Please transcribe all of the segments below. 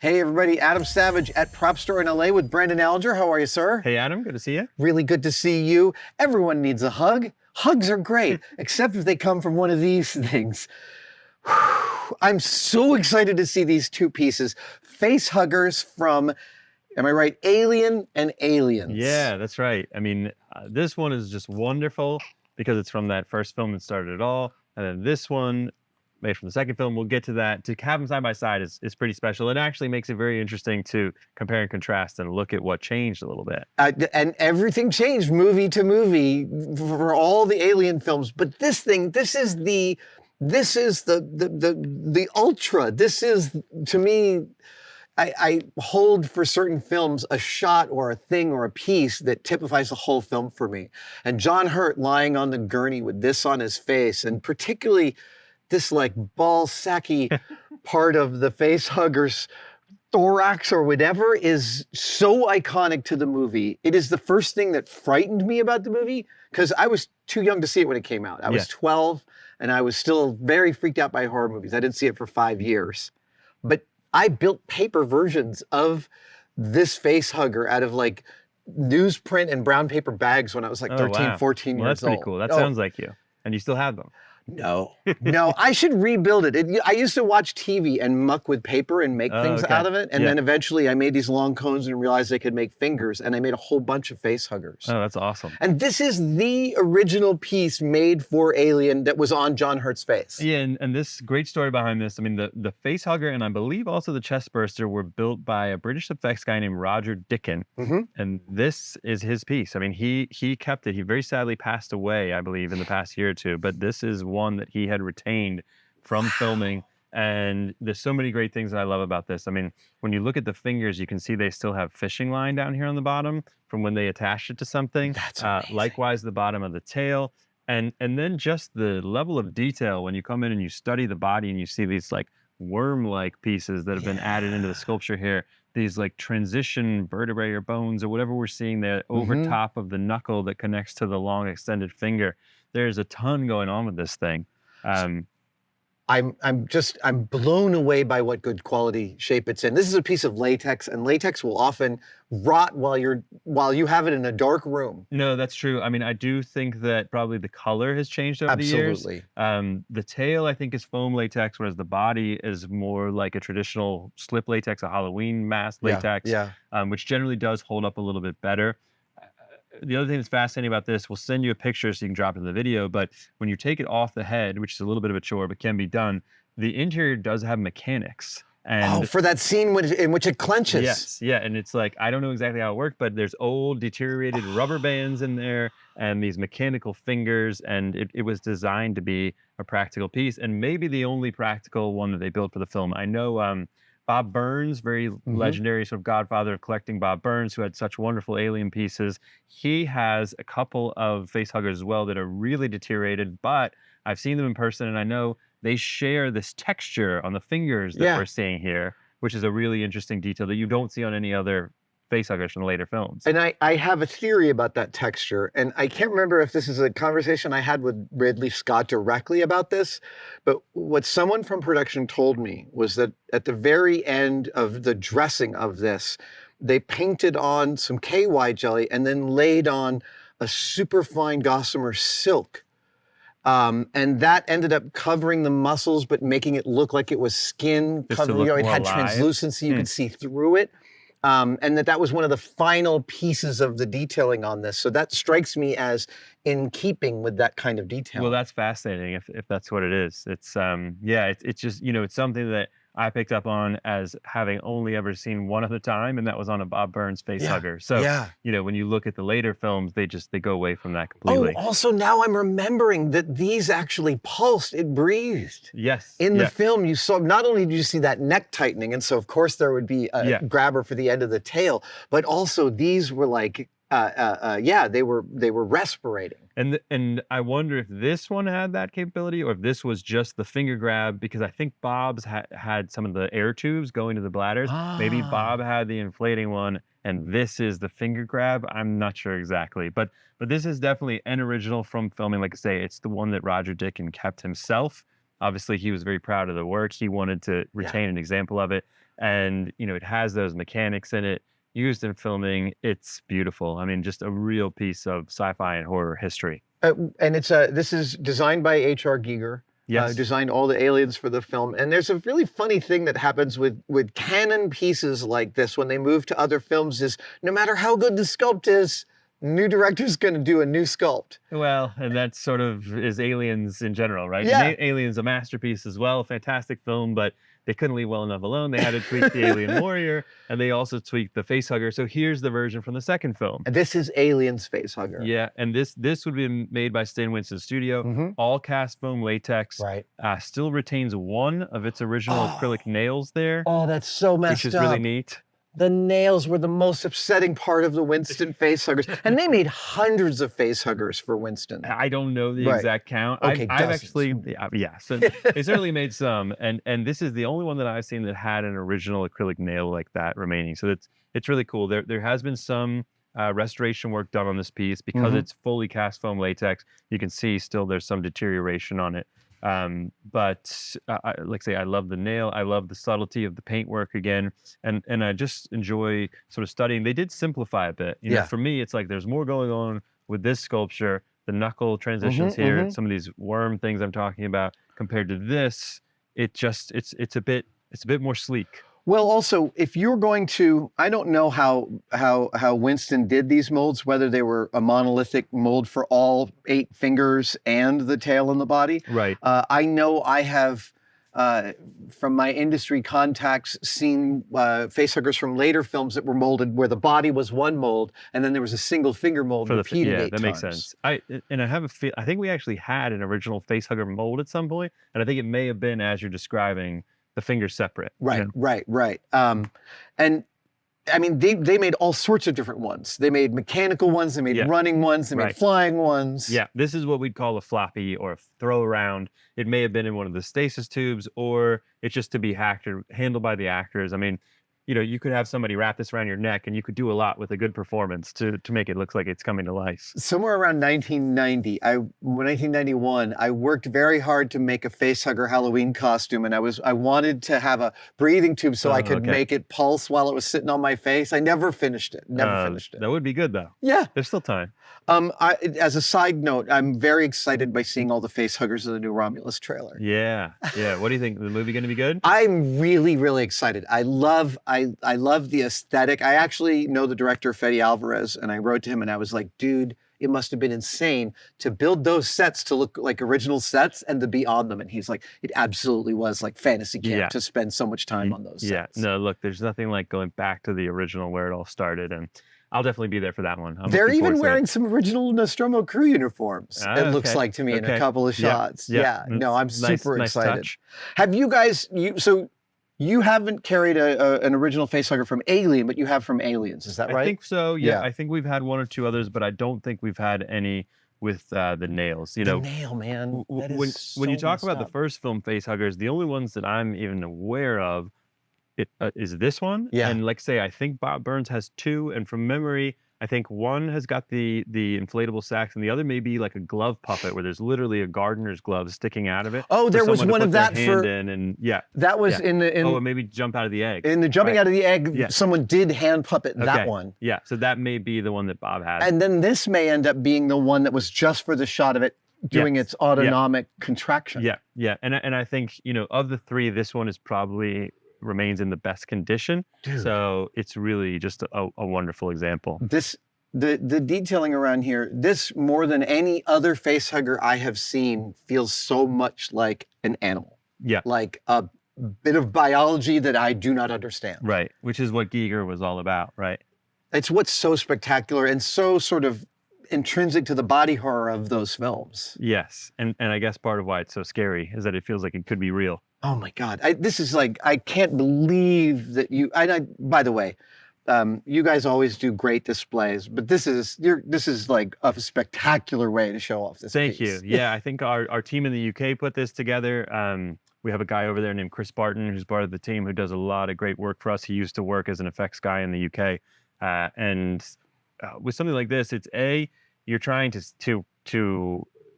Hey everybody, Adam Savage at Propstore in LA with Brandon Alger. How are you, sir? Hey Adam, good to see you. Really good to see you. Everyone needs a hug. Hugs are great, except if they come from one of these things. I'm so excited to see these two pieces. Facehuggers from, am I right, Alien and Aliens. Yeah, that's right. I mean, this one is just wonderful because it's from that first film that started it all. And then this one, made from the second film, we'll get to that. To have them side by side is pretty special. It actually makes it very interesting to compare and contrast and look at what changed a little bit. And everything changed movie to movie for all the Alien films. But this thing, this is the ultra. This is, to me, I hold for certain films a shot or a thing or a piece that typifies the whole film for me. And John Hurt lying on the gurney with this on his face, and particularly this like ball sacky part of the facehugger's thorax or whatever is so iconic to the movie. It is the first thing that frightened me about the movie because I was too young to see it when it came out. I was 12 and I was still very freaked out by horror movies. I didn't see it for 5 years. But I built paper versions of this facehugger out of like newsprint and brown paper bags when I was like 13, 14 years old. That's pretty cool. That sounds like you. And you still have them. No, I should rebuild it. I used to watch TV and muck with paper and make things out of it. And then eventually I made these long cones and realized I could make fingers, and I made a whole bunch of facehuggers. Oh, that's awesome. And this is the original piece made for Alien that was on John Hurt's face. Yeah, and this great story behind this. I mean, the facehugger and I believe also the chest burster were built by a British effects guy named Roger Dieckman. And this is his piece. I mean, he kept it. He very sadly passed away, I believe, in the past year or two. But this is one that he had retained from filming, and there's so many great things that I love about this. I mean, when you look at the fingers, you can see they still have fishing line down here on the bottom from when they attached it to something. That's amazing. Likewise, the bottom of the tail, and then just the level of detail when you come in and you study the body and you see these like worm-like pieces that have been added into the sculpture here. These like transition vertebrae or bones or whatever we're seeing there over top of the knuckle that connects to the long extended finger. There's a ton going on with this thing. I'm blown away by what good quality shape it's in. This is a piece of latex, and latex will often rot while you have it in a dark room. No, that's true. I mean, I do think that probably the color has changed over the years. Absolutely. The tail, I think, is foam latex, whereas the body is more like a traditional slip latex, a Halloween mask latex, which generally does hold up a little bit better. The other thing that's fascinating about this, we'll send you a picture so you can drop it in the video, but when you take it off the head, which is a little bit of a chore, but can be done, the interior does have mechanics. And for that scene in which it clenches. Yes, yeah, and it's like, I don't know exactly how it worked, but there's old deteriorated rubber bands in there and these mechanical fingers, and it was designed to be a practical piece, and maybe the only practical one that they built for the film. I know Bob Burns, very legendary sort of godfather of collecting, Bob Burns, who had such wonderful alien pieces. He has a couple of facehuggers as well that are really deteriorated, but I've seen them in person and I know they share this texture on the fingers that we're seeing here, which is a really interesting detail that you don't see on any other facehuggers from the later films. And I have a theory about that texture, and I can't remember if this is a conversation I had with Ridley Scott directly about this, but what someone from production told me was that at the very end of the dressing of this, they painted on some KY jelly and then laid on a super fine gossamer silk. And that ended up covering the muscles, but making it look like it was skin. It had translucency, you could see through it. And that was one of the final pieces of the detailing on this. So that strikes me as in keeping with that kind of detail. Well, that's fascinating if that's what it is. It's it's just, it's something that I picked up on as having only ever seen one other time, and that was on a Bob Burns facehugger. So, when you look at the later films, they go away from that completely. Oh, also now I'm remembering that these actually pulsed, it breathed. Yes. In the film, you saw, not only did you see that neck tightening, and so of course there would be a grabber for the end of the tail, but also these were like, they were respirating. And I wonder if this one had that capability or if this was just the finger grab, because I think Bob's had some of the air tubes going to the bladders. Maybe Bob had the inflating one and this is the finger grab. I'm not sure exactly, but this is definitely an original from filming. Like I say, it's the one that Roger Dieckman kept himself. Obviously, he was very proud of the work. He wanted to retain an example of it. and it has those mechanics in it used in filming. It's beautiful. I mean, just a real piece of sci-fi and horror history. And this is designed by H.R. Giger. Yes. Designed all the aliens for the film. And there's a really funny thing that happens with canon pieces like this when they move to other films is no matter how good the sculpt is, new director's going to do a new sculpt. Well, and that sort of is Aliens in general, right? Yeah. And Aliens a masterpiece as well, fantastic film, but they couldn't leave well enough alone. They had to tweak the Alien Warrior, and they also tweaked the Facehugger. So here's the version from the second film. And this is Aliens Facehugger. Yeah, and this would be made by Stan Winston Studio, all cast foam latex. Right. Still retains one of its original acrylic nails there. Oh, that's so messed up. Which is really neat. The nails were the most upsetting part of the Winston facehuggers. And they made hundreds of facehuggers for Winston. I don't know the exact count. Okay, I've actually, so they certainly made some. And this is the only one that I've seen that had an original acrylic nail like that remaining. So it's really cool. There has been some restoration work done on this piece because it's fully cast foam latex. You can see still there's some deterioration on it. But like I say, I love the nail. I love the subtlety of the paintwork again. And I just enjoy sort of studying. They did simplify a bit. You know, for me, it's like there's more going on with this sculpture, the knuckle transitions here, some of these worm things I'm talking about compared to this. It's a bit more sleek. Well, also, if you're going to, I don't know how Winston did these molds, whether they were a monolithic mold for all 8 fingers and the tail and the body. Right. I know I have, from my industry contacts, seen facehuggers from later films that were molded where the body was one mold and then there was a single finger mold repeated 8 times. Yeah, that makes sense. I have a feel. I think we actually had an original facehugger mold at some point, and I think it may have been as you're describing. The fingers separate. Right. And I mean, they made all sorts of different ones. They made mechanical ones, they made running ones, they made flying ones. Yeah, this is what we'd call a floppy or a throw around. It may have been in one of the stasis tubes, or it's just to be hacked or handled by the actors. I mean, you could have somebody wrap this around your neck and you could do a lot with a good performance to make it look like it's coming to life. Somewhere around 1991, I worked very hard to make a facehugger Halloween costume, and I wanted to have a breathing tube so I could make it pulse while it was sitting on my face. I never finished it. That would be good though. Yeah. There's still time. As a side note, I'm very excited by seeing all the facehuggers in the new Romulus trailer. Yeah. What do you think? The movie going to be good? I'm really, really excited. I love the aesthetic. I actually know the director, Fede Alvarez, and I wrote to him and I was like, dude, it must have been insane to build those sets to look like original sets and to be on them. And he's like, it absolutely was like fantasy camp to spend so much time on those sets. No, look, there's nothing like going back to the original where it all started, and I'll definitely be there for that one. They're even wearing some original Nostromo crew uniforms, it looks like to me in a couple of shots. No, I'm super excited. Touch. Have you guys, you haven't carried an original facehugger from Alien, but you have from Aliens, is that right? I think so, yeah. I think we've had 1 or 2 others, but I don't think we've had any with the nails. The nail, man. When you talk about the first film facehuggers, the only ones that I'm even aware of is this one. Yeah. And like I say, I think Bob Burns has 2, and from memory, I think one has got the inflatable sacks, and the other may be like a glove puppet where there's literally a gardener's glove sticking out of it. Oh, there was one of that for. That was in the. Or maybe jump out of the egg. In the jumping out of the egg, someone did hand puppet that one. Yeah, so that may be the one that Bob has. And then this may end up being the one that was just for the shot of it doing its autonomic contraction. Yeah, and I think of the 3, this one is probably remains in the best condition. Dude. So it's really just a wonderful example. The detailing around here, this more than any other facehugger I have seen feels so much like an animal. Yeah. Like a bit of biology that I do not understand. Right, which is what Giger was all about, right? It's what's so spectacular and so sort of intrinsic to the body horror of those films. Yes, and I guess part of why it's so scary is that it feels like it could be real. Oh my God, this is like, I can't believe that you, by the way, you guys always do great displays, but this is like a spectacular way to show off this Thank piece. you. Yeah, I think our team in the UK put this together. We have a guy over there named Chris Barton, who's part of the team, who does a lot of great work for us. He used to work as an effects guy in the UK. With something like this, it's you're trying to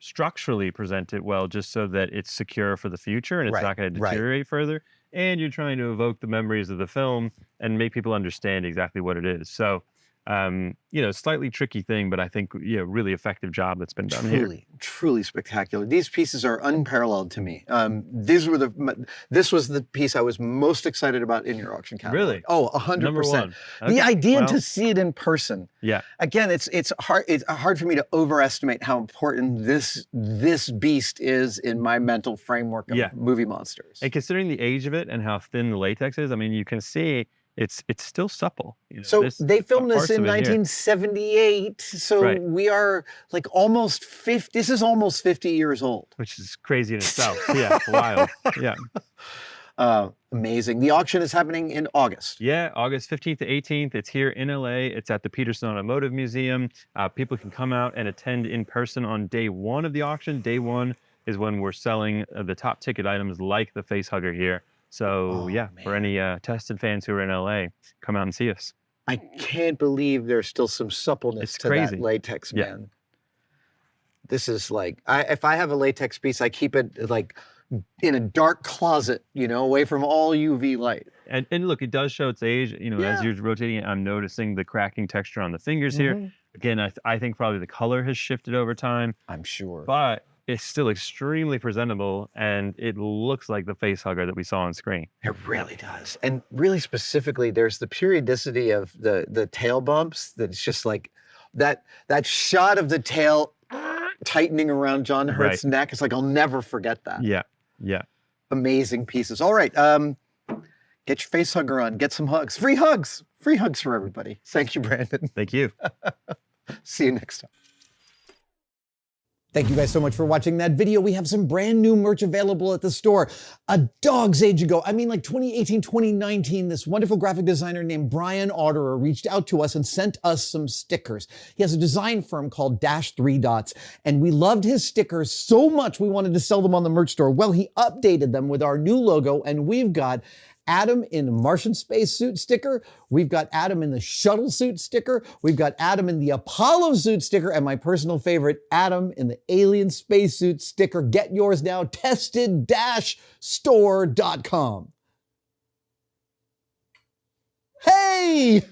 structurally present it well, just so that it's secure for the future and it's not going to deteriorate further. and you're trying to evoke the memories of the film and make people understand exactly what it is. So, slightly tricky thing, but I think, really effective job that's been done here. Truly, truly spectacular. These pieces are unparalleled to me. This was the piece I was most excited about in your auction catalog. Really? Oh, Number 100%. one. The Okay, idea well, to see it in person. yeah, Again, it's hard for me to overestimate how important this beast is in my mental framework of Yeah. movie monsters. and considering the age of it and how thin the latex is, I mean, you can see it's still supple. So they filmed this parts in of it here. 1978. So Right. we are like almost 50. This is almost 50 years old. Which is crazy in itself. Yeah, wild. Yeah. Amazing. The auction is happening in August. Yeah, August 15th to 18th. It's here in LA. It's at the Peterson Automotive Museum. People can come out and attend in person on day one of the auction. Day one is when we're selling the top ticket items like the Facehugger here. So for any tested fans who are in LA, come out and see us. I can't believe there's still some suppleness It's to crazy. that latex, Yeah. man. This is like, if I have a latex piece, I keep it like in a dark closet, away from all UV light. And look, it does show its age. As Yeah. you're rotating it, I'm noticing the cracking texture on the fingers here. Again, I think probably the color has shifted over time, I'm sure. but it's still extremely presentable, and it looks like the Facehugger that we saw on screen. It really does. And really specifically, there's the periodicity of the tail bumps that's just like that shot of the tail tightening around John Hurt's neck. It's like, I'll never forget that. Yeah. Amazing pieces. All right. Get your Facehugger on. Get some hugs. Free hugs. Free hugs for everybody. Thank you, Brandon. Thank you. See you next time. Thank you guys so much for watching that video. We have some brand new merch available at the store. A dog's age ago, I mean like 2018, 2019, this wonderful graphic designer named Brian Otterer reached out to us and sent us some stickers. He has a design firm called Dash 3 Dots, and we loved his stickers so much we wanted to sell them on the merch store. Well, he updated them with our new logo, and we've got Adam in the Martian spacesuit sticker. We've got Adam in the shuttle suit sticker. We've got Adam in the Apollo suit sticker. And my personal favorite, Adam in the alien spacesuit sticker. Get yours now, tested-store.com. Hey!